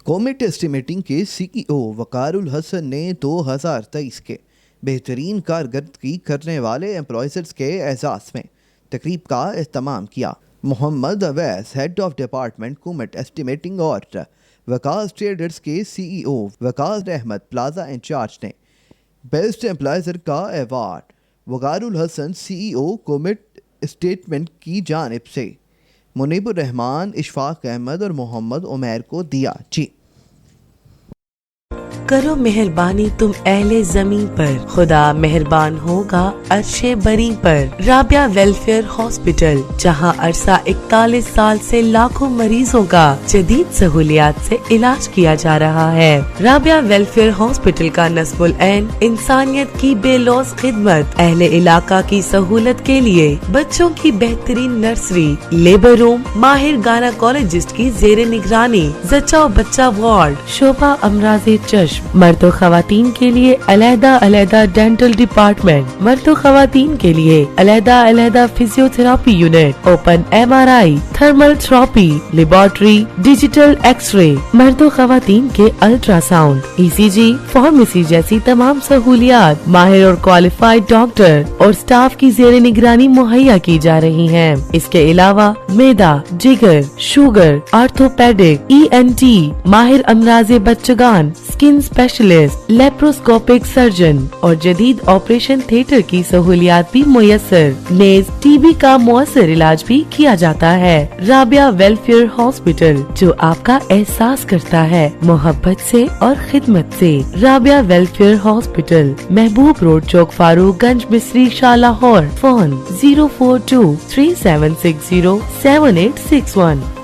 کومٹ اسٹیمیٹنگ کے C E O وقار الحسن نے 2023 کے بہترین کارکردگی کرنے والے امپلائزرز کے اعزاز میں تقریب کا اہتمام کیا۔ Muhammad Owais, head of department comet estimating اور وکاس ٹریڈرز کے C E O Waqar Ahmed plaza incharge نے بیسٹ امپلائزر کا award Waqar ul Hasan C E O comet statement کی جانب سے منیب الرحمان، اشفاق احمد اور محمد عمیر کو دیا۔ کرو مہربانی تم اہل زمین پر، خدا مہربان ہوگا عرش بری پر۔ رابعہ ویلفیئر ہاسپٹل، جہاں عرصہ 41 سال سے لاکھوں مریضوں کا جدید سہولیات سے علاج کیا جا رہا ہے۔ رابعہ ویلفیئر ہاسپٹل کا نصب العین انسانیت کی بے لوث خدمت، اہل علاقہ کی سہولت کے لیے بچوں کی بہترین نرسری، لیبر روم، ماہر گائنیکولوجسٹ کی زیر نگرانی، زچہ و بچہ وارڈ، شعبہ امراض چشم، مرد و خواتین کے لیے علیحدہ ڈینٹل ڈپارٹمنٹ، مرد و خواتین کے لیے علیحدہ physiotherapy unit, open M R I, thermal therapy, laboratory, digital X ray, مرد و خواتین کے ultrasound, E C G, pharmacy جیسی تمام سہولیات ماہر اور کوالیفائڈ ڈاکٹر اور سٹاف کی زیر نگرانی مہیا کی جا رہی ہیں۔ اس کے علاوہ میدا، جگر، شوگر، آرتھوپیڈک، ای این ٹی، ماہر امراض بچگان، اسکن اسپیشلسٹ، لیپروسکوپک سرجن اور جدید آپریشن تھیٹر کی سہولیات بھی میسر، نیز ٹی بی کا مؤثر علاج بھی کیا جاتا ہے۔ رابعہ ویلفیئر ہاسپٹل، جو آپ کا احساس کرتا ہے محبت سے اور خدمت سے۔ رابعہ ویلفیئر ہاسپٹل، محبوب روڈ، چوک فاروق گنج، مصری شاہ، لاہور۔ فون 04237607861۔